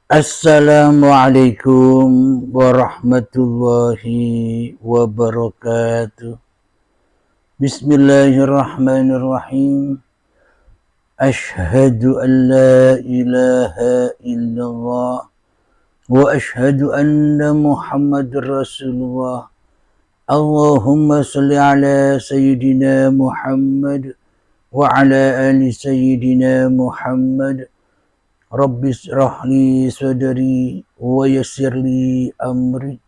Assalamualaikum warahmatullahi wabarakatuh. Bismillahirrahmanirrahim. Ashhadu an la ilaha illallah wa ashhadu anna Muhammadur Rasulullah. Allahumma salli ala sayyidina Muhammad wa ala ali sayyidina Muhammad. Rabbi israh li sadri wa yassir li amri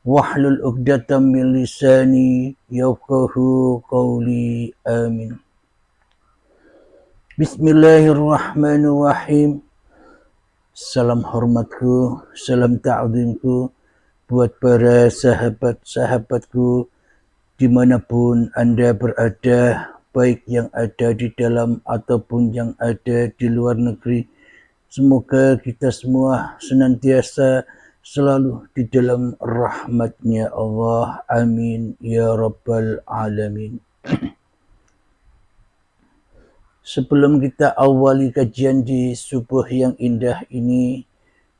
wahlul 'uqdatam min lisani yafqahu qawli. Amin. Bismillahirrahmanirrahim. Salam hormatku, salam ta'zimku buat para sahabat-sahabatku dimanapun Anda berada, baik yang ada di dalam ataupun yang ada di luar negeri. Semoga kita semua senantiasa selalu di dalam rahmatnya Allah. Amin ya rabbal alamin. Sebelum kita awali kajian di subuh yang indah ini,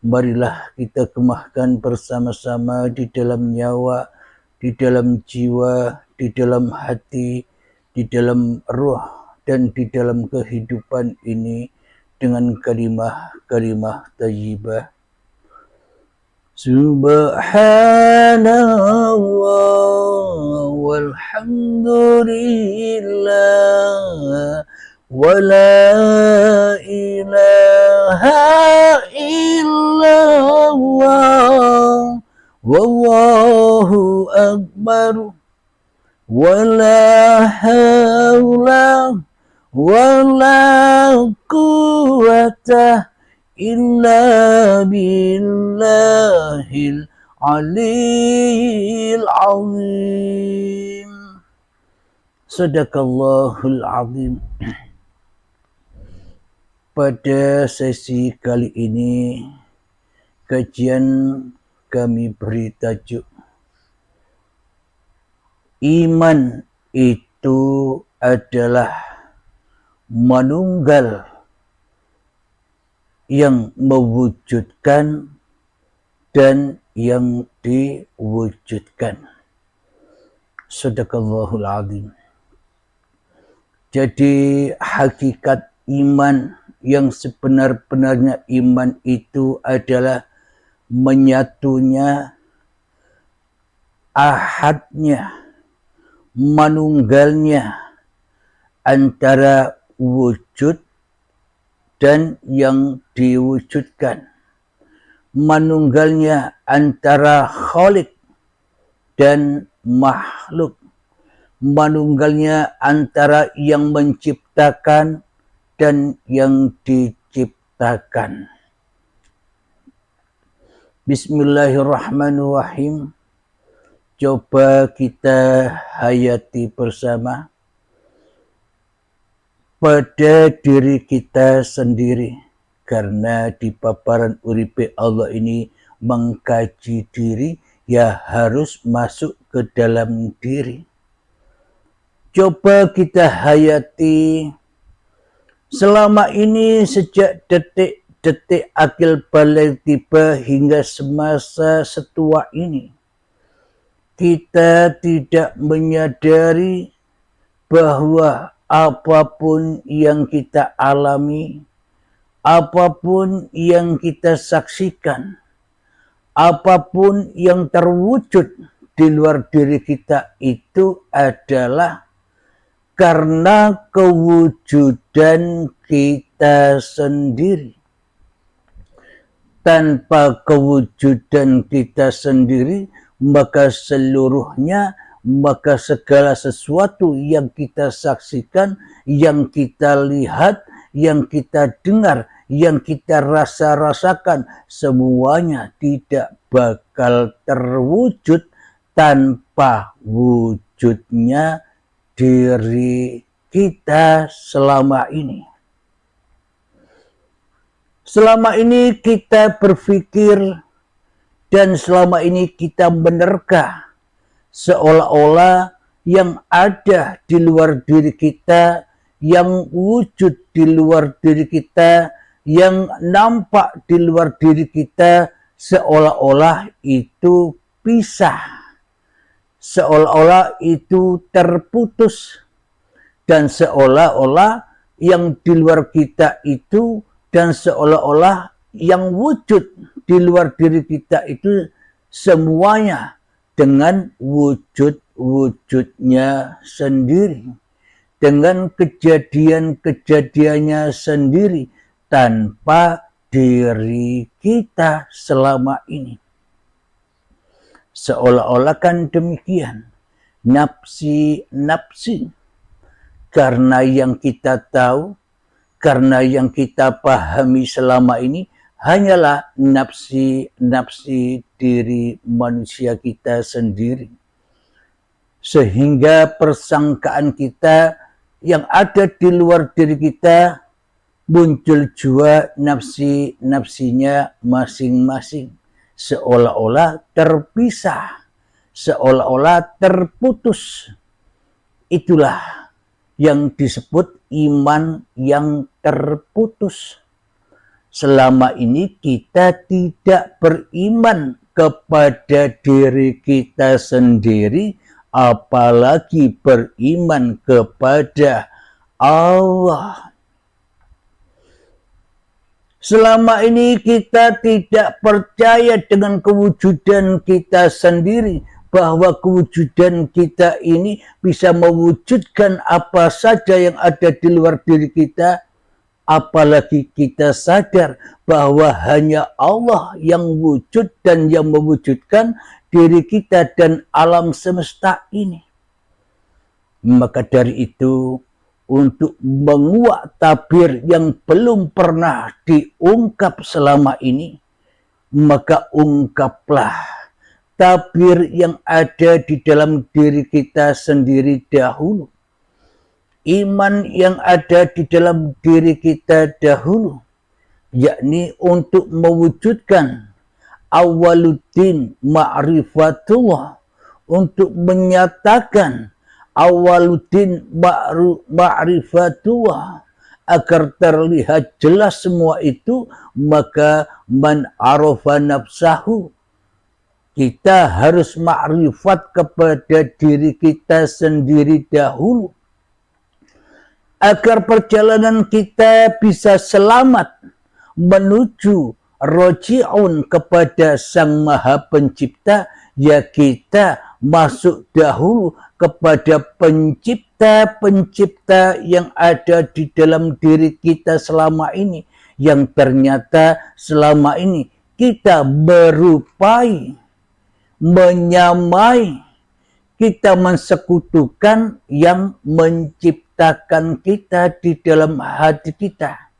marilah kita kemahkan bersama-sama di dalam nyawa, di dalam jiwa, di dalam hati, di dalam ruh, dan di dalam kehidupan ini dengan kalimah thayyibah. Subhanallah walhamdulillah wa la ilaha illallah wallahu akbar wa la hawla wala quwwata illa billahil aliyyil azim. Sadaqallahul azim. Pada sesi kali ini kajian kami beri tajuk iman itu adalah manunggal yang mewujudkan dan yang diwujudkan. Sadaqallahul azim. Jadi hakikat iman yang sebenar-benarnya iman itu adalah menyatunya, ahadnya, manunggalnya antara wujud dan yang diwujudkan, manunggalnya antara khalik dan makhluk, manunggalnya antara yang menciptakan dan yang diciptakan. Bismillahirrahmanirrahim. Coba kita hayati bersama pada diri kita sendiri, karena di paparan uripe Allah ini mengkaji diri, ya harus masuk ke dalam diri. Coba kita hayati selama ini sejak detik-detik akil balik tiba hingga semasa setua ini, kita tidak menyadari bahwa apapun yang kita alami, apapun yang kita saksikan, apapun yang terwujud di luar diri kita itu adalah karena kewujudan kita sendiri. Tanpa kewujudan kita sendiri, maka seluruhnya, maka segala sesuatu yang kita saksikan, yang kita lihat, yang kita dengar, yang kita rasakan, semuanya tidak bakal terwujud tanpa wujudnya diri kita selama ini. Selama ini kita berpikir dan selama ini kita menerka seolah-olah yang ada di luar diri kita, yang wujud di luar diri kita, yang nampak di luar diri kita seolah-olah itu pisah, seolah-olah itu terputus, dan seolah-olah yang di luar kita itu dan seolah-olah yang wujud di luar diri kita itu semuanya dengan wujud-wujudnya sendiri, dengan kejadian-kejadiannya sendiri, tanpa diri kita selama ini. Seolah-olah kan demikian, nafsi-nafsi, karena yang kita tahu, karena yang kita pahami selama ini hanyalah nafsi-nafsi diri manusia kita sendiri. Sehingga persangkaan kita yang ada di luar diri kita muncul jua nafsi-nafsinya masing-masing. Seolah-olah terpisah, seolah-olah terputus. Itulah yang disebut iman yang terputus. Selama ini kita tidak beriman kepada diri kita sendiri, apalagi beriman kepada Allah. Selama ini kita tidak percaya dengan kewujudan kita sendiri, bahwa kewujudan kita ini bisa mewujudkan apa saja yang ada di luar diri kita, apalagi kita sadar bahwa hanya Allah yang wujud dan yang mewujudkan diri kita dan alam semesta ini. Maka dari itu, untuk menguak tabir yang belum pernah diungkap selama ini, maka ungkaplah tabir yang ada di dalam diri kita sendiri dahulu. Iman yang ada di dalam diri kita dahulu, yakni untuk mewujudkan awaluddin ma'rifatullah, untuk menyatakan awaluddin ma'rifatullah, agar terlihat jelas semua itu, maka man arafa nafsahu, kita harus ma'rifat kepada diri kita sendiri dahulu, agar perjalanan kita bisa selamat menuju roji'un kepada Sang Maha Pencipta. Ya, kita masuk dahulu kepada pencipta-pencipta yang ada di dalam diri kita selama ini, yang ternyata selama ini kita berupai, menyamai, kita mensekutukan yang menciptakan kita di dalam hati kita.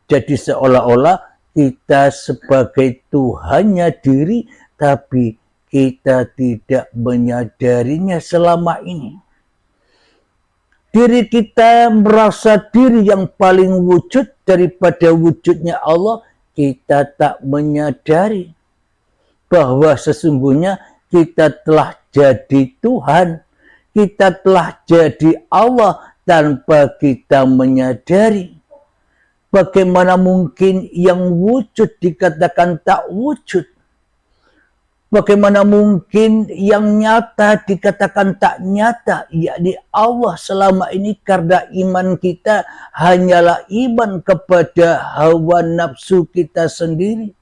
Jadi seolah-olah kita sebagai Tuhannya diri, tapi kita tidak menyadarinya selama ini. Diri kita merasa diri yang paling wujud daripada wujudnya Allah, kita tak menyadari bahwa sesungguhnya kita telah jadi Tuhan, kita telah jadi Allah tanpa kita menyadari. Bagaimana mungkin yang wujud dikatakan tak wujud? Bagaimana mungkin yang nyata dikatakan tak nyata? Yakni Allah selama ini, karena iman kita hanyalah iman kepada hawa nafsu kita sendiri.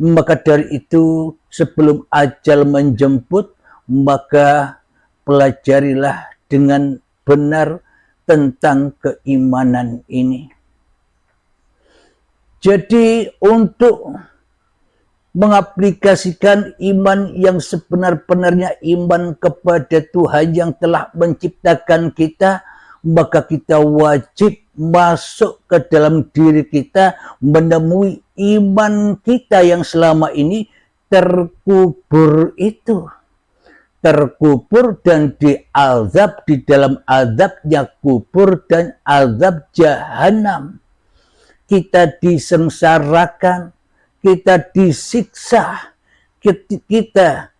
Maka dari itu, sebelum ajal menjemput, maka pelajarilah dengan benar tentang keimanan ini. Jadi untuk mengaplikasikan iman yang sebenar-benarnya, iman kepada Tuhan yang telah menciptakan kita, maka kita wajib masuk ke dalam diri kita, menemui iman kita yang selama ini terkubur itu. Terkubur dan diazab di dalam azabnya kubur dan azab jahanam. Kita disengsarakan, kita disiksa, kita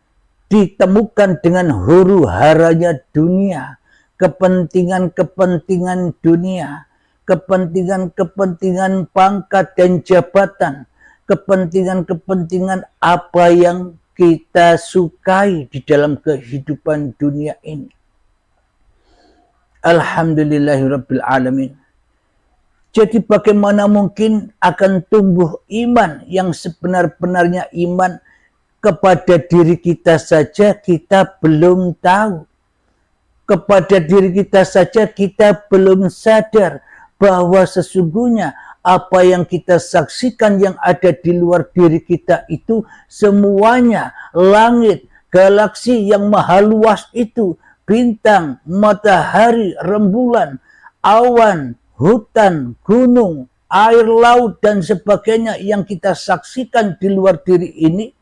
ditemukan dengan huru-haranya dunia, kepentingan-kepentingan dunia, kepentingan-kepentingan pangkat dan jabatan, kepentingan-kepentingan apa yang kita sukai di dalam kehidupan dunia ini. Alhamdulillahirabbil alamin. Jadi bagaimana mungkin akan tumbuh iman yang sebenar-benarnya iman kepada diri kita saja kita belum tahu. Kepada diri kita saja kita belum sadar bahwa sesungguhnya apa yang kita saksikan yang ada di luar diri kita itu semuanya langit, galaksi yang maha luas itu, bintang, matahari, rembulan, awan, hutan, gunung, air laut dan sebagainya yang kita saksikan di luar diri ini,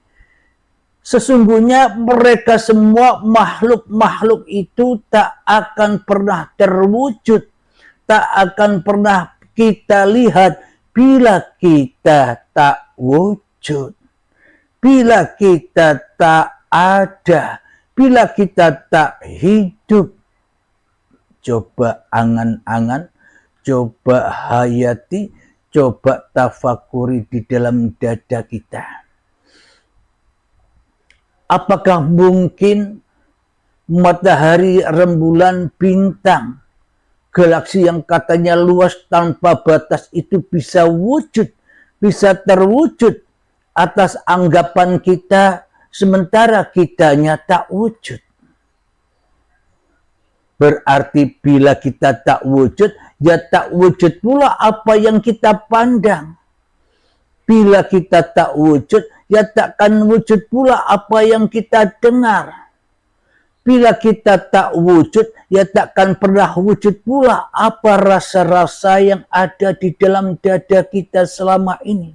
sesungguhnya mereka semua makhluk-makhluk itu tak akan pernah terwujud, tak akan pernah kita lihat bila kita tak wujud, bila kita tak ada, bila kita tak hidup. Coba angan-angan, coba hayati, coba tafakuri di dalam dada kita. Apakah mungkin matahari, rembulan, bintang, galaksi yang katanya luas tanpa batas itu bisa wujud, bisa terwujud atas anggapan kita sementara kitanya tak wujud? Berarti bila kita tak wujud, ya tak wujud pula apa yang kita pandang. Bila kita tak wujud, ya takkan wujud pula apa yang kita dengar. Bila kita tak wujud, ya takkan pernah wujud pula apa rasa-rasa yang ada di dalam dada kita selama ini.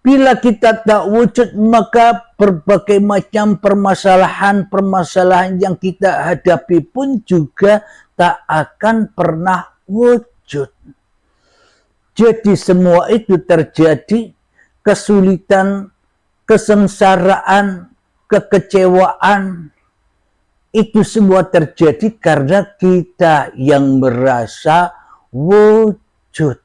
Bila kita tak wujud, maka berbagai macam permasalahan-permasalahan yang kita hadapi pun juga tak akan pernah wujud. Jadi semua itu terjadi, kesulitan, kesengsaraan, kekecewaan, itu semua terjadi karena kita yang merasa wujud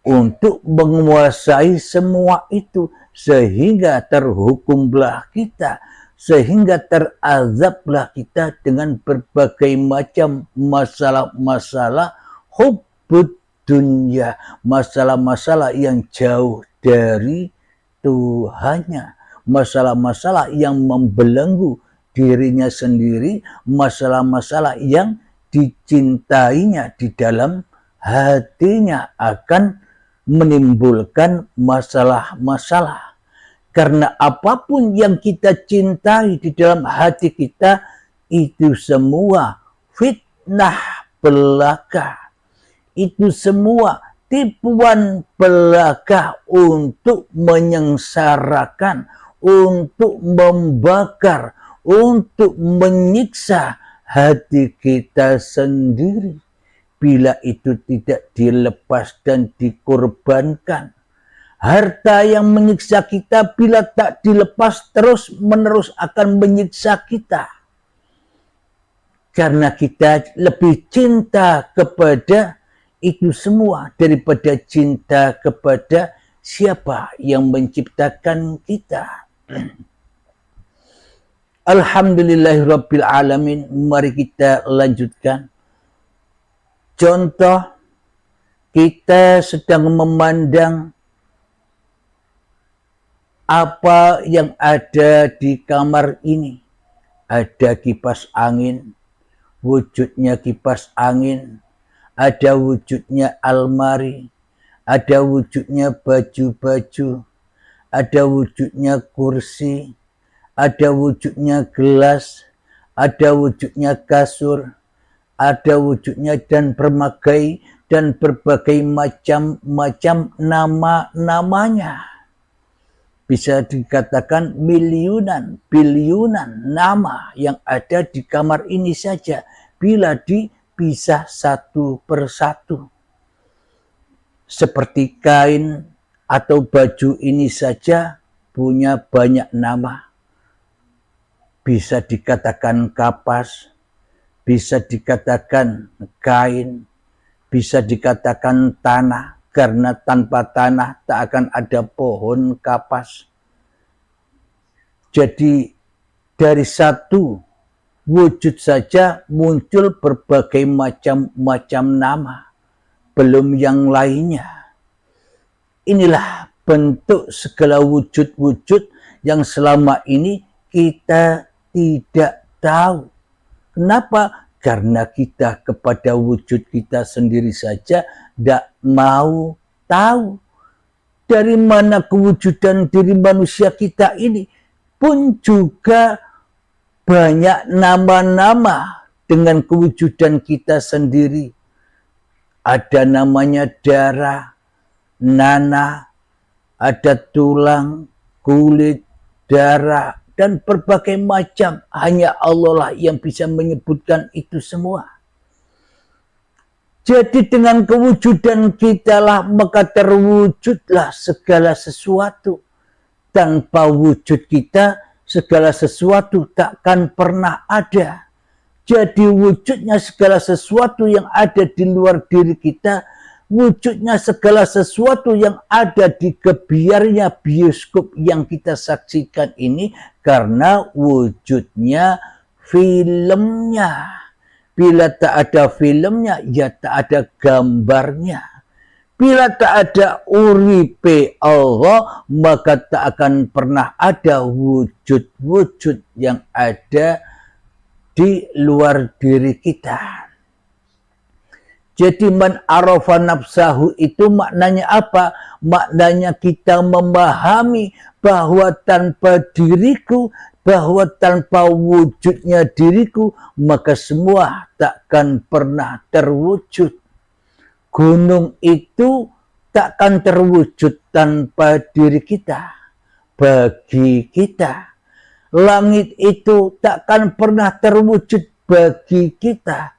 untuk menguasai semua itu, sehingga terhukumlah kita, sehingga terazablah kita dengan berbagai macam masalah-masalah hubbud dunia, masalah-masalah yang jauh dari Tuhannya, masalah-masalah yang membelenggu dirinya sendiri, masalah-masalah yang dicintainya di dalam hatinya akan menimbulkan masalah-masalah. Karena apapun yang kita cintai di dalam hati kita, itu semua fitnah belaka. Itu semua tipuan belaka untuk menyengsarakan, untuk membakar, untuk menyiksa hati kita sendiri. Bila itu tidak dilepas dan dikorbankan, harta yang menyiksa kita bila tak dilepas terus-menerus akan menyiksa kita. Karena kita lebih cinta kepada itu semua daripada cinta kepada siapa yang menciptakan kita. Alhamdulillahirabbil alamin. Mari kita lanjutkan. Contoh, kita sedang memandang apa yang ada di kamar ini. Ada kipas angin, wujudnya kipas angin. Ada wujudnya almari, ada wujudnya baju-baju, ada wujudnya kursi, ada wujudnya gelas, ada wujudnya kasur, ada wujudnya dan berbagai macam nama-namanya. Bisa dikatakan miliunan, biliunan nama yang ada di kamar ini saja bila dipisah satu persatu. Seperti kain atau baju ini saja punya banyak nama. Bisa dikatakan kapas, bisa dikatakan kain, bisa dikatakan tanah, karena tanpa tanah tak akan ada pohon kapas. Jadi dari satu wujud saja muncul berbagai macam-macam nama, belum yang lainnya. Inilah bentuk segala wujud-wujud yang selama ini kita tidak tahu. Kenapa? Karena kita kepada wujud kita sendiri saja tidak mau tahu. Dari mana kewujudan diri manusia kita ini pun juga banyak nama-nama dengan kewujudan kita sendiri. Ada namanya darah, nanah, ada tulang, kulit, darah, dan berbagai macam. Hanya Allah lah yang bisa menyebutkan itu semua. Jadi dengan kewujudan kita lah maka terwujudlah segala sesuatu. Tanpa wujud kita, segala sesuatu takkan pernah ada. Jadi wujudnya segala sesuatu yang ada di luar diri kita, wujudnya segala sesuatu yang ada di gebiarnya bioskop yang kita saksikan ini, karena wujudnya filmnya. Bila tak ada filmnya, ya tak ada gambarnya. Bila tak ada uripe Allah, maka tak akan pernah ada wujud-wujud yang ada di luar diri kita. Jadi man arafa nafsahu itu maknanya apa? Maknanya kita memahami bahwa tanpa diriku, bahwa tanpa wujudnya diriku, maka semua takkan pernah terwujud. Gunung itu takkan terwujud tanpa diri kita, bagi kita. Langit itu takkan pernah terwujud bagi kita.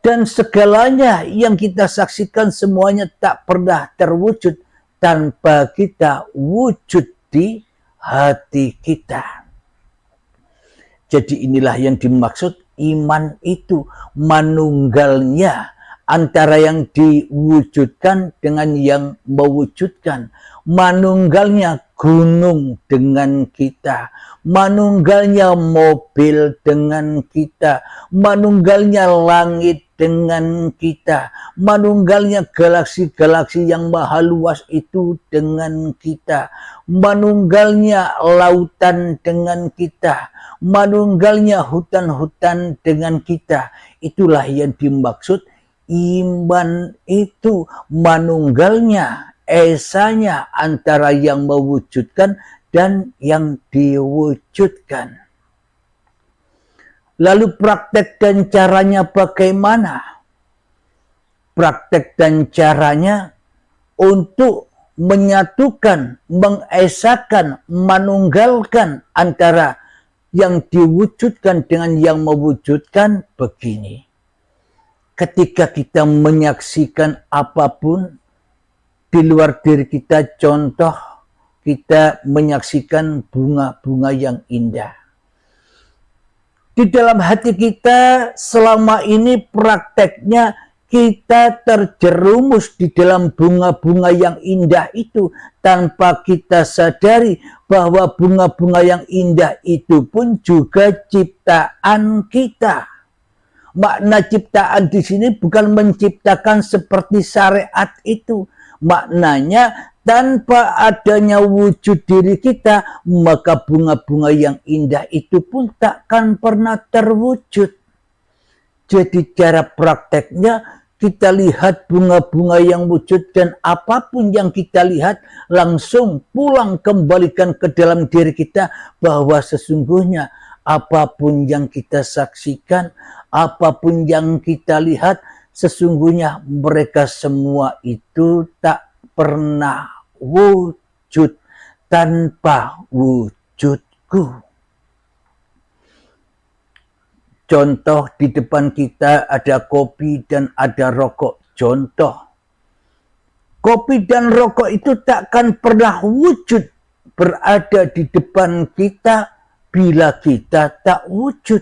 Dan segalanya yang kita saksikan semuanya tak pernah terwujud tanpa kita wujud di hati kita. Jadi inilah yang dimaksud iman itu, manunggalnya antara yang diwujudkan dengan yang mewujudkan. Manunggalnya gunung dengan kita, manunggalnya mobil dengan kita, manunggalnya langit dengan kita, manunggalnya galaksi-galaksi yang maha luas itu dengan kita, manunggalnya lautan dengan kita, manunggalnya hutan-hutan dengan kita. Itulah yang dimaksud iman itu, manunggalnya, esanya antara yang mewujudkan dan yang diwujudkan. Lalu praktek dan caranya bagaimana? Praktek dan caranya untuk menyatukan, mengesakan, manunggalkan antara yang diwujudkan dengan yang mewujudkan begini. Ketika kita menyaksikan apapun di luar diri kita, contoh kita menyaksikan bunga-bunga yang indah. Di dalam hati kita selama ini prakteknya kita terjerumus di dalam bunga-bunga yang indah itu tanpa kita sadari bahwa bunga-bunga yang indah itu pun juga ciptaan kita. Makna ciptaan di sini bukan menciptakan seperti syariat itu. Maknanya tanpa adanya wujud diri kita, maka bunga-bunga yang indah itu pun takkan pernah terwujud. Jadi cara prakteknya kita lihat bunga-bunga yang wujud dan apapun yang kita lihat langsung pulang kembalikan ke dalam diri kita bahwa sesungguhnya apapun yang kita saksikan, apapun yang kita lihat, sesungguhnya mereka semua itu tak pernah wujud tanpa wujudku. Contoh, di depan kita ada kopi dan ada rokok. Contoh, kopi dan rokok itu takkan pernah wujud berada di depan kita bila kita tak wujud.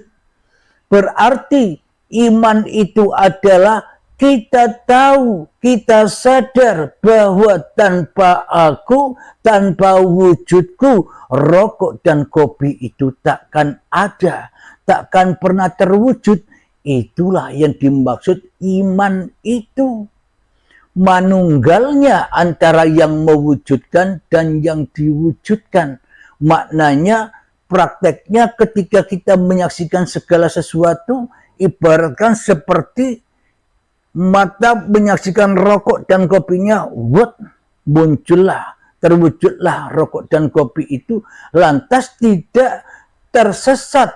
Berarti Iman itu adalah kita tahu, kita sadar bahwa tanpa aku, tanpa wujudku, rokok dan kopi itu takkan ada, takkan pernah terwujud. Itulah yang dimaksud iman itu. Manunggalnya antara yang mewujudkan dan yang diwujudkan. Maknanya, prakteknya ketika kita menyaksikan segala sesuatu, ibaratkan seperti mata menyaksikan rokok dan kopinya, terwujudlah rokok dan kopi itu, lantas tidak tersesat,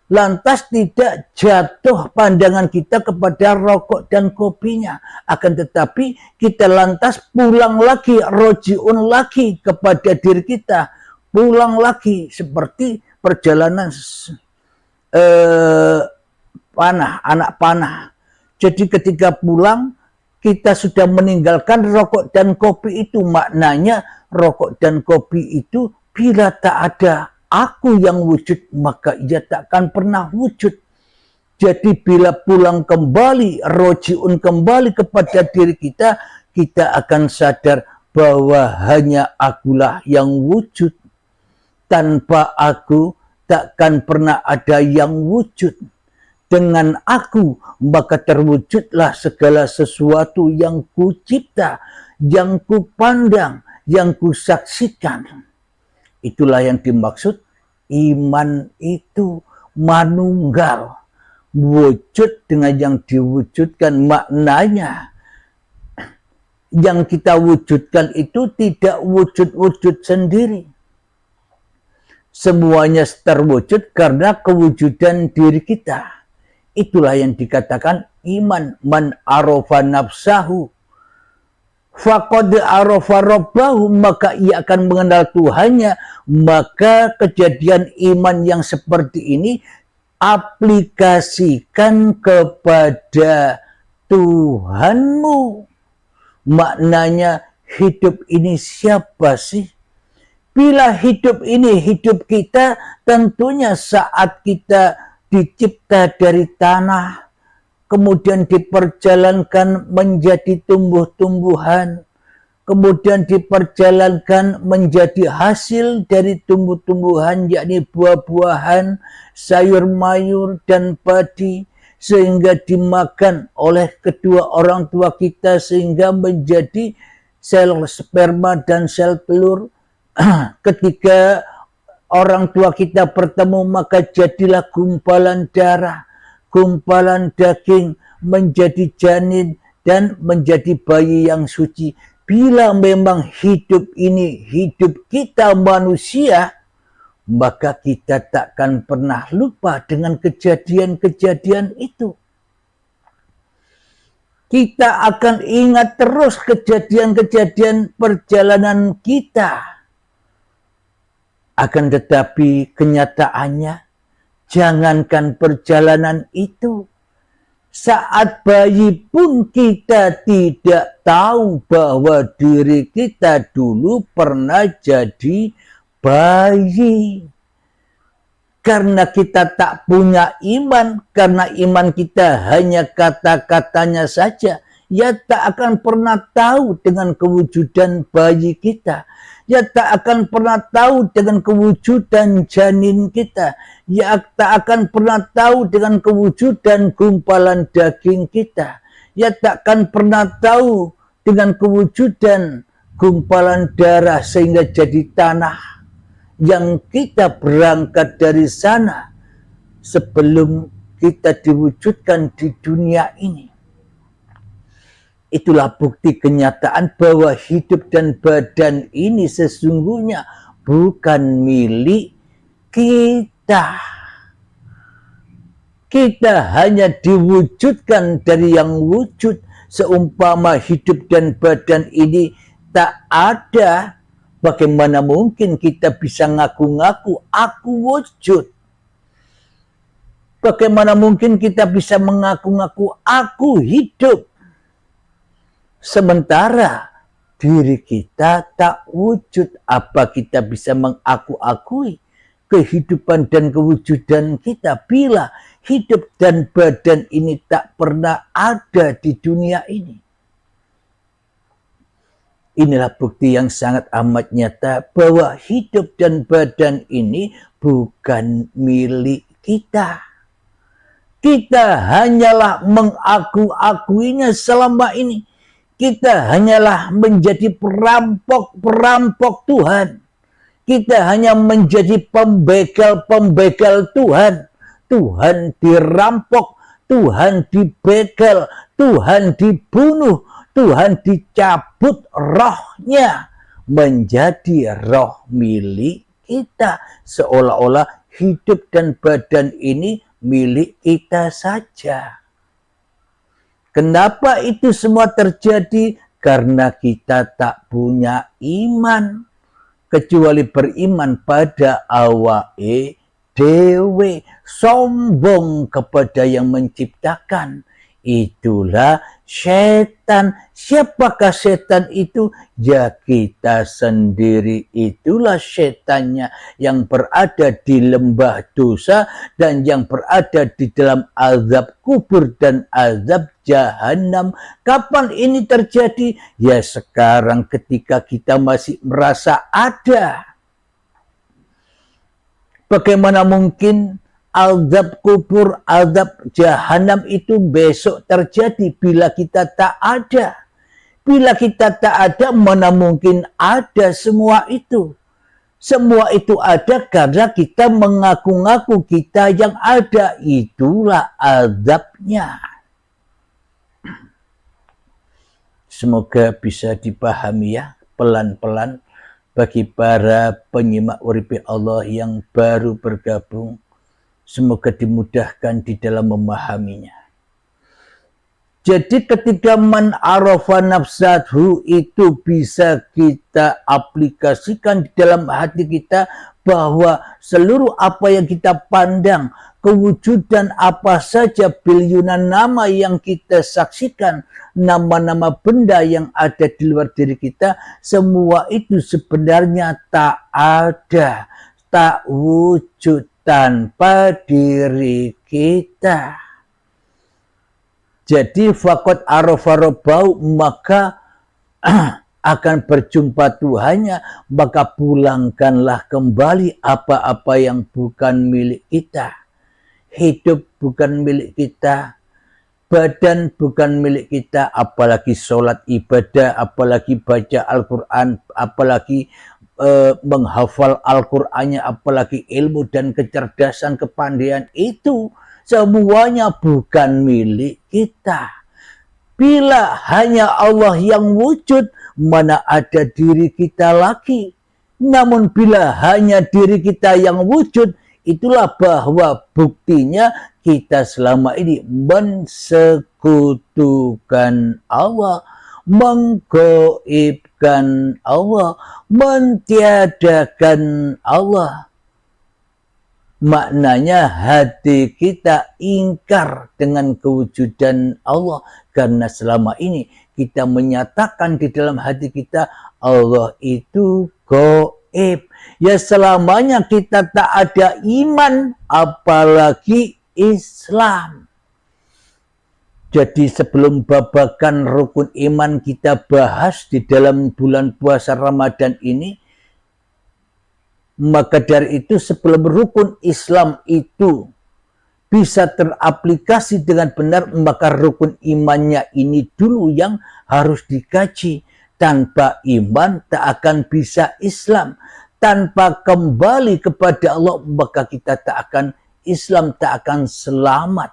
lantas tidak jatuh pandangan kita kepada rokok dan kopinya. Akan tetapi kita lantas pulang lagi, rojiun lagi kepada diri kita, pulang lagi seperti perjalanan anak panah. Jadi ketika pulang, kita sudah meninggalkan rokok dan kopi itu. Maknanya rokok dan kopi itu bila tak ada aku yang wujud, maka ia takkan pernah wujud. Jadi bila pulang kembali, rojiun kembali kepada diri kita, kita akan sadar bahwa hanya akulah yang wujud. Tanpa aku, takkan pernah ada yang wujud. Dengan aku, maka terwujudlah segala sesuatu yang kucipta, yang kupandang, yang kusaksikan. Itulah yang dimaksud iman itu, manunggal. Wujud dengan yang diwujudkan, maknanya yang kita wujudkan itu tidak wujud-wujud sendiri. Semuanya terwujud karena kewujudan diri kita. Itulah yang dikatakan iman. Man arafa nafsahu faqad arafa rabbahu, maka ia akan mengenal Tuhannya. Maka kejadian iman yang seperti ini aplikasikan kepada Tuhanmu. Maknanya hidup ini siapa sih? Bila hidup ini hidup kita, tentunya saat kita dicipta dari tanah, kemudian diperjalankan menjadi tumbuh-tumbuhan, kemudian diperjalankan menjadi hasil dari tumbuh-tumbuhan, yakni buah-buahan, sayur-mayur, dan padi, sehingga dimakan oleh kedua orang tua kita, sehingga menjadi sel sperma dan sel telur. Ketika orang tua kita bertemu, maka jadilah gumpalan darah, gumpalan daging, menjadi janin, dan menjadi bayi yang suci. Bila memang hidup ini hidup kita manusia, maka kita takkan pernah lupa dengan kejadian-kejadian itu. Kita akan ingat terus kejadian-kejadian perjalanan kita. Akan tetapi kenyataannya, jangankan perjalanan itu, saat bayi pun kita tidak tahu bahwa diri kita dulu pernah jadi bayi. Karena kita tak punya iman, karena iman kita hanya kata-katanya saja, ya tak akan pernah tahu dengan kewujudan bayi kita. Ya tak akan pernah tahu dengan kewujudan janin kita. Ya tak akan pernah tahu dengan kewujudan gumpalan daging kita. Ya tak akan pernah tahu dengan kewujudan gumpalan darah sehingga jadi tanah. Yang kita berangkat dari sana sebelum kita diwujudkan di dunia ini. Itulah bukti kenyataan bahwa hidup dan badan ini sesungguhnya bukan milik kita. Kita hanya diwujudkan dari yang wujud. Seumpama hidup dan badan ini tak ada, bagaimana mungkin kita bisa ngaku-ngaku aku wujud? Bagaimana mungkin kita bisa mengaku-ngaku aku hidup? Sementara diri kita tak wujud, apa kita bisa mengaku-akui kehidupan dan kewujudan kita bila hidup dan badan ini tak pernah ada di dunia ini. Inilah bukti yang sangat amat nyata bahwa hidup dan badan ini bukan milik kita. Kita hanyalah mengaku-akuinya selama ini. Kita hanyalah menjadi perampok-perampok Tuhan. Kita hanya menjadi pembegal-pembegal Tuhan. Tuhan dirampok, Tuhan dibegal, Tuhan dibunuh, Tuhan dicabut rohnya menjadi roh milik kita. Seolah-olah hidup dan badan ini milik kita saja. Kenapa itu semua terjadi? Karena kita tak punya iman. Kecuali beriman pada awake dewe, sombong kepada yang menciptakan. Itulah setan. Siapakah setan itu? Ya kita sendiri. Itulah setannya yang berada di lembah dosa dan yang berada di dalam azab kubur dan azab jahanam. Kapan ini terjadi? Ya sekarang ketika kita masih merasa ada. Bagaimana mungkin azab kubur, azab jahanam itu besok terjadi bila kita tak ada? Bila kita tak ada, mana mungkin ada semua itu? Semua itu ada karena kita mengaku-ngaku kita yang ada. Itulah azabnya. Semoga bisa dipahami ya, pelan-pelan bagi para penyimak Uripi Allah yang baru bergabung. Semoga dimudahkan di dalam memahaminya. Jadi ketika man arafa nafsahu itu bisa kita aplikasikan di dalam hati kita bahwa seluruh apa yang kita pandang, kewujudan apa saja, biliunan nama yang kita saksikan, nama-nama benda yang ada di luar diri kita, semua itu sebenarnya tak ada, tak wujud tanpa diri kita. Jadi faqad arafa rabbahu, maka akan berjumpa Tuhannya, maka pulangkanlah kembali apa-apa yang bukan milik kita. Hidup bukan milik kita, badan bukan milik kita, apalagi sholat ibadah, apalagi baca Al-Quran, apalagi menghafal Al-Qurannya, apalagi ilmu dan kecerdasan, kepandaian, itu semuanya bukan milik kita. Bila hanya Allah yang wujud, mana ada diri kita lagi. Namun bila hanya diri kita yang wujud, itulah bahwa buktinya kita selama ini mensekutukan Allah, menggoibkan Allah, mentiadakan Allah. Maknanya hati kita ingkar dengan kewujudan Allah. Karena selama ini kita menyatakan di dalam hati kita Allah itu gaib. Ya selamanya kita tak ada iman, apalagi Islam. Jadi sebelum babakan rukun iman kita bahas di dalam bulan puasa Ramadan ini, maka dari itu sebelum rukun Islam itu bisa teraplikasi dengan benar, maka rukun imannya ini dulu yang harus dikaji. Tanpa iman tak akan bisa Islam. Tanpa kembali kepada Allah, maka kita tak akan Islam, tak akan selamat.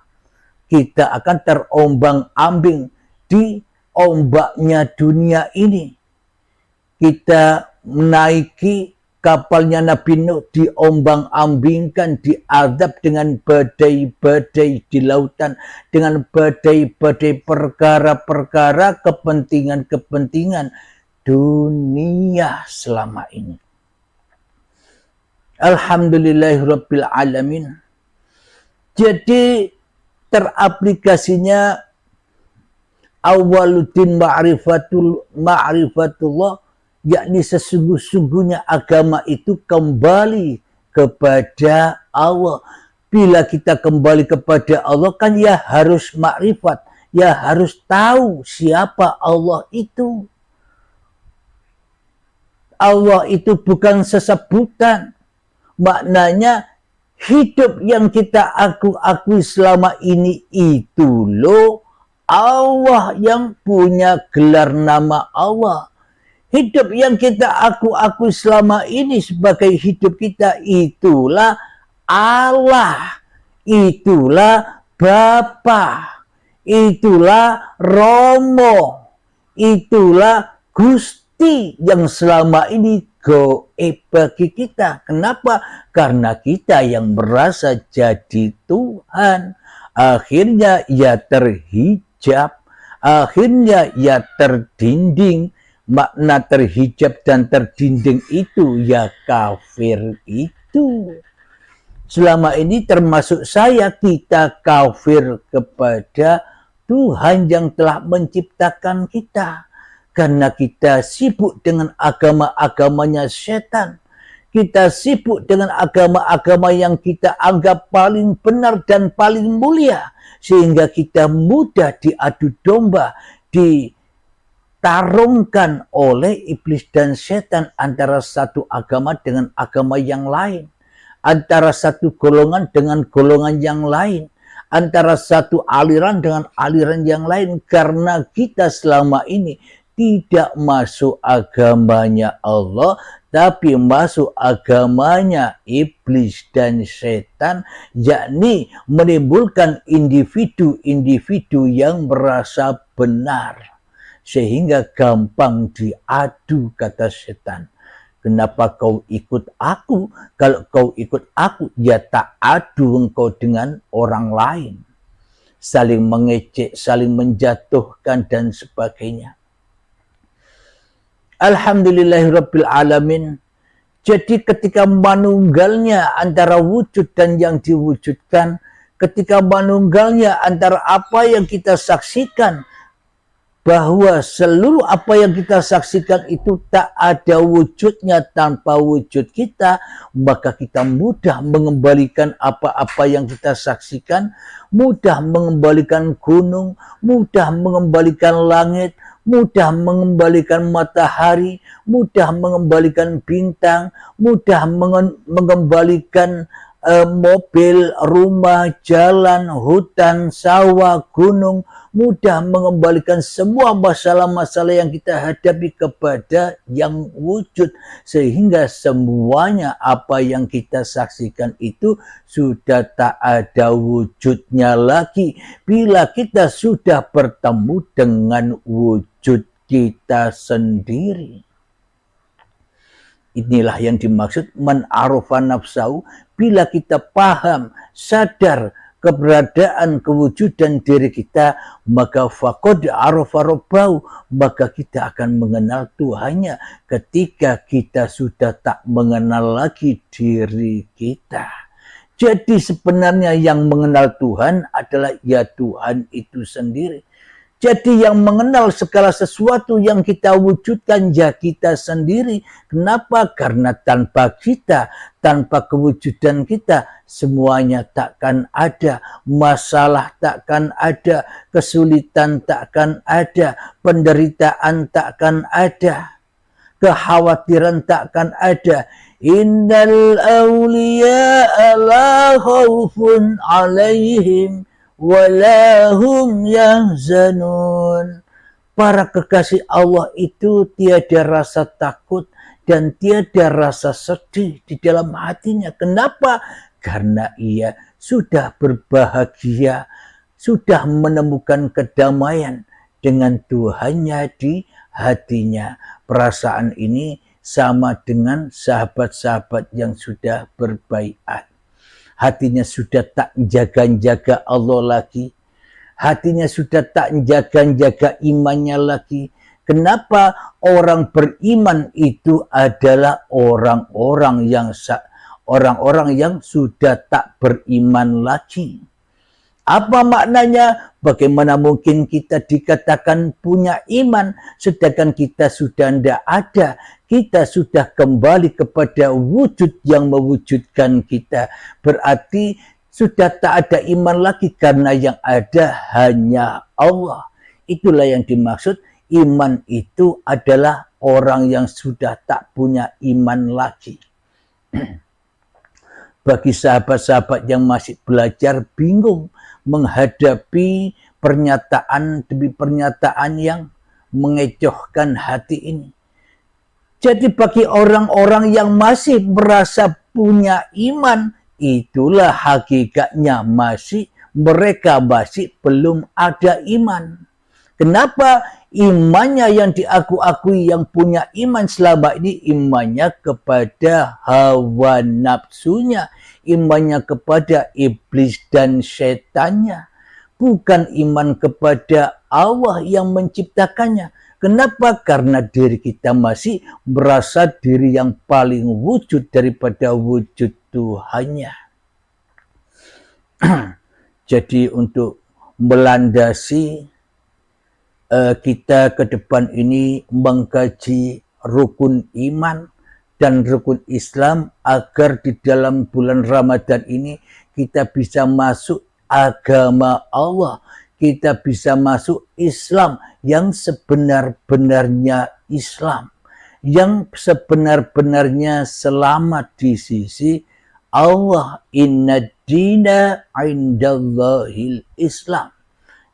Kita akan terombang-ambing di ombaknya dunia ini. Kita menaiki kapalnya Nabi Nuh, diombang-ambingkan, diadab dengan badai-badai di lautan, dengan badai-badai perkara-perkara, kepentingan-kepentingan dunia selama ini. Alhamdulillahirabbil alamin. Jadi teraplikasinya awaluddin ma'rifatullah, yakni sesungguh-sungguhnya agama itu kembali kepada Allah. Bila kita kembali kepada Allah kan ya harus makrifat, ya harus tahu siapa Allah itu. Allah itu bukan sesebutan. Maknanya hidup yang kita akui selama ini itu loh Allah yang punya gelar nama Allah. Hidup yang kita akui selama ini sebagai hidup kita itulah Allah, itulah Bapa, itulah Romo, itulah Gusti yang selama ini goib bagi kita. Kenapa? Karena kita yang merasa jadi Tuhan. Akhirnya ya terhijab, akhirnya ya terdinding. Makna terhijab dan terdinding itu ya kafir itu. Selama ini termasuk saya, kita kafir kepada Tuhan yang telah menciptakan kita. Karena kita sibuk dengan agama-agamanya setan. Kita sibuk dengan agama-agama yang kita anggap paling benar dan paling mulia. Sehingga kita mudah diadu domba, ditarungkan oleh iblis dan setan antara satu agama dengan agama yang lain. Antara satu golongan dengan golongan yang lain. Antara satu aliran dengan aliran yang lain. Karena kita selama ini tidak masuk agamanya Allah, tapi masuk agamanya iblis dan setan, yakni menimbulkan individu-individu yang merasa benar. Sehingga gampang diadu, kata setan. Kenapa kau ikut aku? Kalau kau ikut aku, ya tak adu engkau dengan orang lain. Saling mengejek, saling menjatuhkan, dan sebagainya. Alhamdulillahirrabbilalamin. Jadi ketika manunggalnya antara wujud dan yang diwujudkan, ketika manunggalnya antara apa yang kita saksikan, bahwa seluruh apa yang kita saksikan itu tak ada wujudnya tanpa wujud kita, maka kita mudah mengembalikan apa-apa yang kita saksikan, mudah mengembalikan gunung, mudah mengembalikan langit, mudah mengembalikan matahari, mudah mengembalikan bintang, mudah mengembalikan mobil, rumah, jalan, hutan, sawah, gunung, mudah mengembalikan semua masalah-masalah yang kita hadapi kepada yang wujud. Sehingga semuanya apa yang kita saksikan itu sudah tak ada wujudnya lagi. Bila kita sudah bertemu dengan wujud kita sendiri. Inilah yang dimaksud man arafa nafsahu. Bila kita paham, sadar keberadaan, kewujudan diri kita, maka faqad arafa rabbahu, maka kita akan mengenal Tuhannya ketika kita sudah tak mengenal lagi diri kita. Jadi sebenarnya yang mengenal Tuhan adalah ya Tuhan itu sendiri. Jadi yang mengenal segala sesuatu yang kita wujudkan ya kita sendiri. Kenapa? Karena tanpa kita, tanpa kewujudan kita, semuanya takkan ada. Masalah takkan ada, kesulitan takkan ada, penderitaan takkan ada, kekhawatiran takkan ada. Innal awliya la khaufun alaihim walahum yahzanun. Para kekasih Allah itu tiada rasa takut dan tiada rasa sedih di dalam hatinya. Kenapa? Karena ia sudah berbahagia, sudah menemukan kedamaian dengan Tuhannya di hatinya. Perasaan ini sama dengan sahabat-sahabat yang sudah berbaiat. Hatinya sudah tak jaga-jaga Allah lagi. Hatinya sudah tak jaga-jaga imannya lagi. Kenapa? Orang beriman itu adalah orang-orang yang sudah tak beriman lagi. Apa maknanya? Bagaimana mungkin kita dikatakan punya iman sedangkan kita sudah tidak ada? Kita sudah kembali kepada wujud yang mewujudkan kita. Berarti sudah tak ada iman lagi karena yang ada hanya Allah. Itulah yang dimaksud iman itu adalah orang yang sudah tak punya iman lagi. Bagi sahabat-sahabat yang masih belajar bingung menghadapi pernyataan demi pernyataan yang mengecohkan hati ini. Jadi bagi orang-orang yang masih merasa punya iman, itulah hakikatnya mereka masih belum ada iman. Kenapa? Imannya yang diakui yang punya iman selama ini imannya kepada hawa nafsunya, imannya kepada iblis dan setannya, bukan iman kepada Allah yang menciptakannya. Kenapa? Karena diri kita masih merasa diri yang paling wujud daripada wujud Tuhannya. Jadi untuk melandasi kita ke depan ini mengkaji rukun iman dan rukun Islam agar di dalam bulan Ramadan ini kita bisa masuk agama Allah, kita bisa masuk Islam yang sebenar-benarnya Islam, yang sebenar-benarnya selamat di sisi Allah. Inna dina indallahil Islam.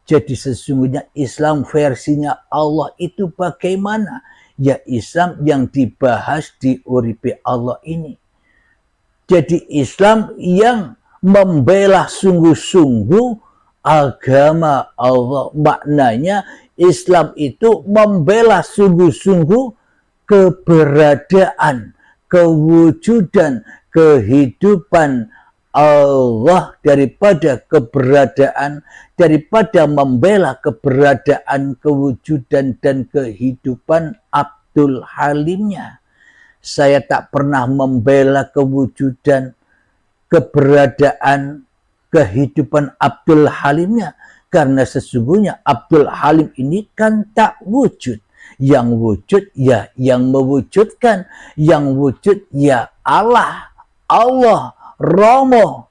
Jadi sesungguhnya Islam versinya Allah itu bagaimana? Ya Islam yang dibahas di uripe Allah ini. Jadi Islam yang membela sungguh-sungguh agama Allah. Maknanya Islam itu membela sungguh-sungguh keberadaan, kewujudan, kehidupan Allah daripada membela keberadaan, kewujudan dan kehidupan Abdul Halimnya. Saya tak pernah membela kewujudan, keberadaan, kehidupan Abdul Halimnya karena sesungguhnya Abdul Halim ini kan tak wujud. Yang wujud ya yang mewujudkan, yang wujud ya Allah, Romo,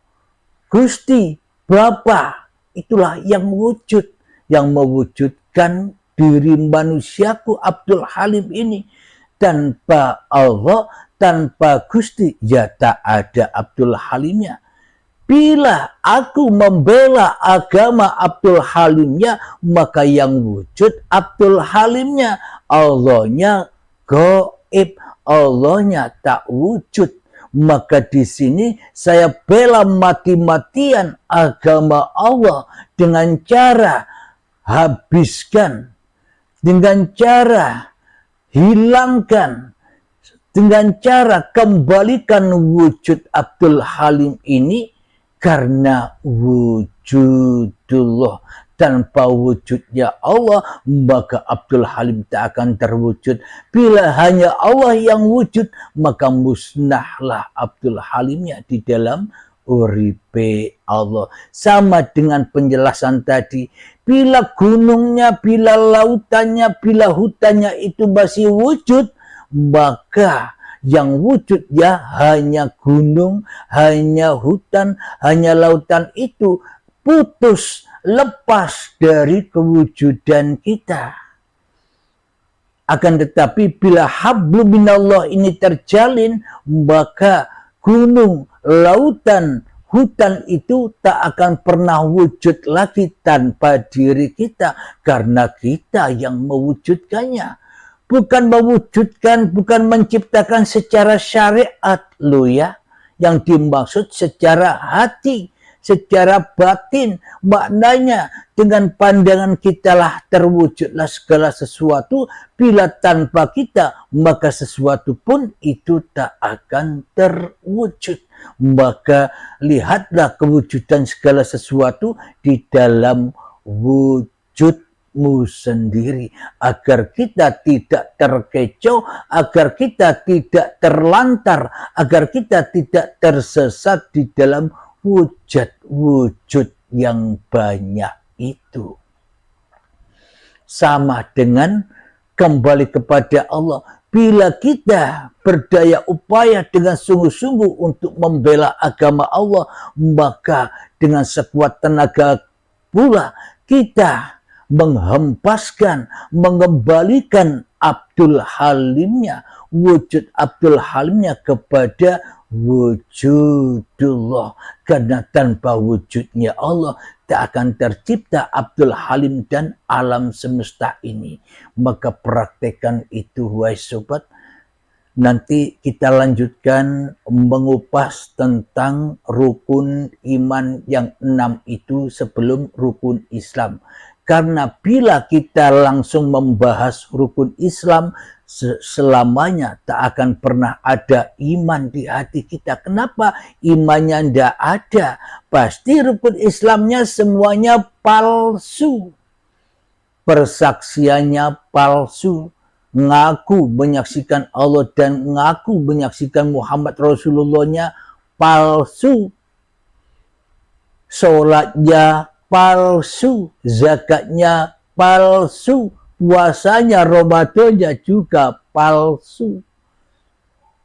Gusti, Bapa, itulah yang wujud, yang mewujudkan diri manusiaku Abdul Halim ini. Tanpa Allah, tanpa Gusti, ya tak ada Abdul Halimnya. Bila aku membela agama Abdul Halimnya, maka yang wujud Abdul Halimnya. Allahnya gaib, Allahnya tak wujud. Maka di sini saya bela mati-matian agama Allah dengan cara habiskan, dengan cara hilangkan, dengan cara kembalikan wujud Abdul Halim ini karena wujudullah. Tanpa wujudnya Allah, maka Abdul Halim tak akan terwujud. Bila hanya Allah yang wujud, maka musnahlah Abdul Halimnya di dalam uripe Allah. Sama dengan penjelasan tadi, bila gunungnya, bila lautannya, bila hutannya itu masih wujud, maka yang wujud ya hanya gunung, hanya hutan, hanya lautan itu putus, lepas dari kewujudan kita. Akan tetapi bila hablu minallah ini terjalin, maka gunung, lautan, hutan itu tak akan pernah wujud lagi tanpa diri kita. Karena kita yang mewujudkannya. Bukan mewujudkan, bukan menciptakan secara syariat loh ya. Yang dimaksud secara hati, secara batin. Maknanya dengan pandangan kita lah terwujudlah segala sesuatu. Bila tanpa kita, maka sesuatu pun itu tak akan terwujud. Maka lihatlah kewujudan segala sesuatu di dalam wujudmu sendiri, agar kita tidak terkecoh, agar kita tidak terlantar, agar kita tidak tersesat di dalam wujud yang banyak itu. Sama dengan kembali kepada Allah. Bila kita berdaya upaya dengan sungguh-sungguh untuk membela agama Allah, maka dengan sekuat tenaga pula kita menghempaskan, mengembalikan Abdul Halimnya, wujud Abdul Halimnya kepada wujudullah. Karena tanpa wujudnya Allah tak akan tercipta Abdul Halim dan alam semesta ini. Maka praktekkan itu, wahai sobat. Nanti kita lanjutkan mengupas tentang rukun iman yang 6 itu sebelum rukun Islam. Karena bila kita langsung membahas rukun Islam, selamanya tak akan pernah ada iman di hati kita. Kenapa? Imannya tidak ada. Pasti rukun Islamnya semuanya palsu. Persaksiannya palsu. Ngaku menyaksikan Allah dan ngaku menyaksikan Muhammad Rasulullah-nya palsu. Sholatnya palsu, zakatnya palsu, puasanya Ramadannya juga palsu.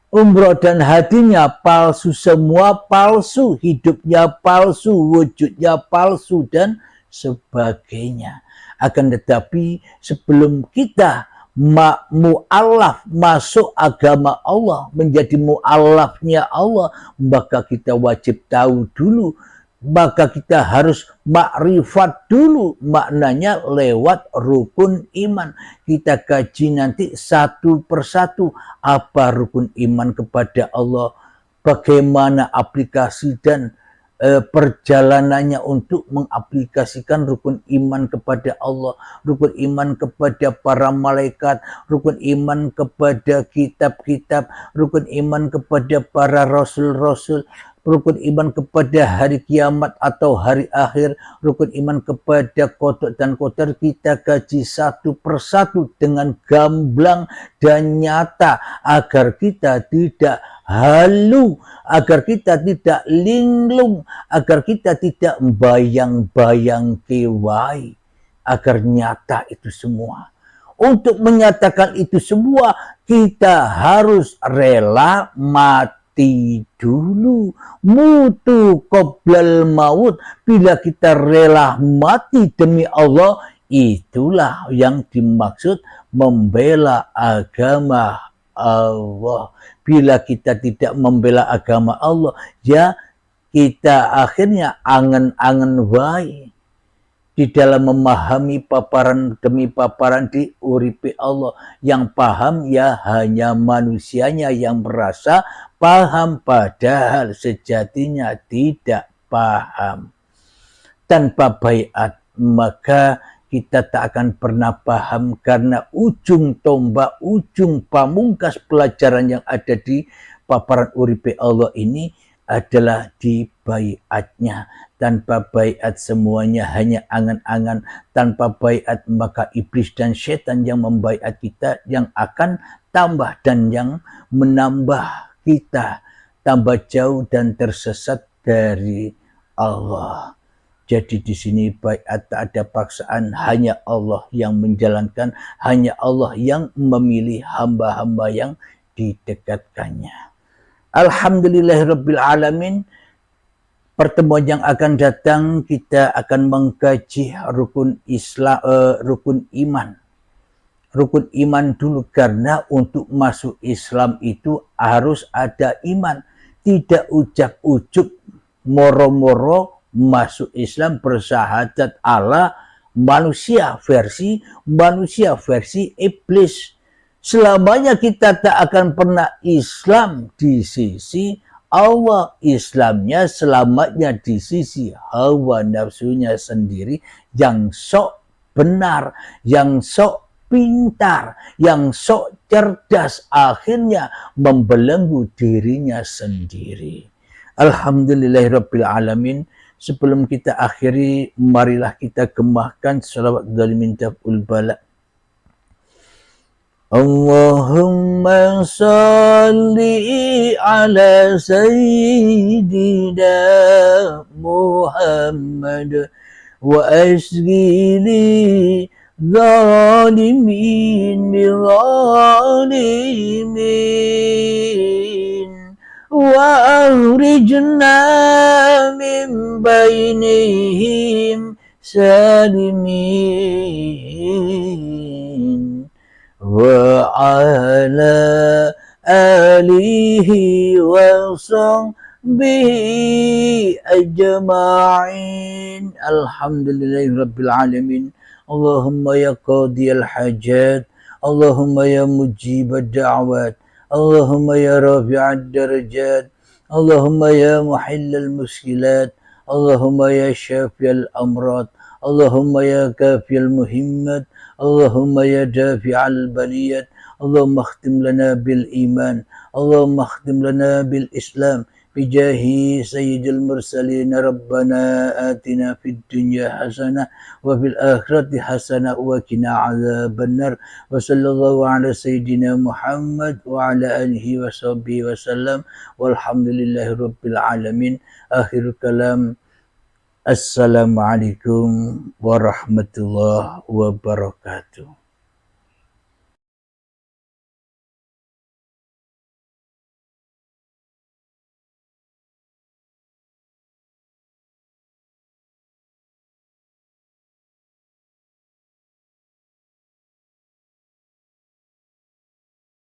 Umroh dan hajinya palsu, semua palsu, hidupnya palsu, wujudnya palsu dan sebagainya. Akan tetapi sebelum kita mu'alaf masuk agama Allah, menjadi mu'alafnya Allah, maka kita wajib tahu dulu, maka kita harus makrifat dulu maknanya lewat rukun iman. Kita kaji nanti satu persatu apa rukun iman kepada Allah, bagaimana aplikasi dan perjalanannya untuk mengaplikasikan rukun iman kepada Allah, rukun iman kepada para malaikat, rukun iman kepada kitab-kitab, rukun iman kepada para rasul-rasul, rukun iman kepada hari kiamat atau hari akhir, rukun iman kepada qada dan qadar. Kita kaji satu persatu dengan gamblang dan nyata agar kita tidak halu, agar kita tidak linglung, agar kita tidak bayang-bayang kewai, agar nyata itu semua. Untuk menyatakan itu semua, kita harus rela mati dulu. Mutu qoblal maut. Bila kita rela mati demi Allah, itulah yang dimaksud membela agama Allah. Bila kita tidak membela agama Allah, ya kita akhirnya angen-angen wae di dalam memahami paparan demi paparan di uripe Allah. Yang paham ya hanya manusianya yang merasa paham, padahal sejatinya tidak paham. Tanpa baiat maka kita tak akan pernah paham, karena ujung tombak, ujung pamungkas pelajaran yang ada di paparan uripe Allah ini adalah di baiatnya. Tanpa baiat semuanya hanya angan-angan. Tanpa baiat maka iblis dan setan yang membaiat kita yang akan tambah dan yang menambah kita tambah jauh dan tersesat dari Allah. Jadi di sini baiat tak ada paksaan, hanya Allah yang menjalankan, hanya Allah yang memilih hamba-hamba yang didekatkannya. Alhamdulillahirabbil alamin. Pertemuan yang akan datang kita akan mengkaji rukun Islam, rukun iman. Rukun iman dulu, karena untuk masuk Islam itu harus ada iman. Tidak ujak-ujuk moro-moro masuk Islam bersahadat ala manusia versi iblis. Selamanya kita tak akan pernah Islam di sisi Allah. Islamnya selamatnya di sisi hawa nafsunya sendiri yang sok benar, yang sok pintar, yang sok cerdas, akhirnya membelenggu dirinya sendiri. Alhamdulillahirabbil alamin. Sebelum kita akhiri, marilah kita gemahkan salawat dari mintaful bala Allahumma salli ala sayyidina Muhammad wa asghili zalimin bizalimin wa akhrijna min bainihim salimin وعلى آله وصحبه أجمعين الحمد لله رب العالمين اللهم يا قاضي الحاجات اللهم يا مجيب الدعوات اللهم يا رافع الدرجات اللهم يا محل المشكلات اللهم يا شافي الأمراض اللهم يا كافي المهمات اللهم يا دافع البليات اللهم اختم لنا بالإيمان اللهم اختم لنا بالإسلام بجاه سيد المرسلين ربنا آتنا في الدنيا حسنة وفي الآخرة حسنة وقنا عذاب النار وصلى الله على سيدنا محمد وعلى آله وصحبه وسلم والحمد لله رب العالمين آخر كلام Assalamualaikum warahmatullahi wabarakatuh.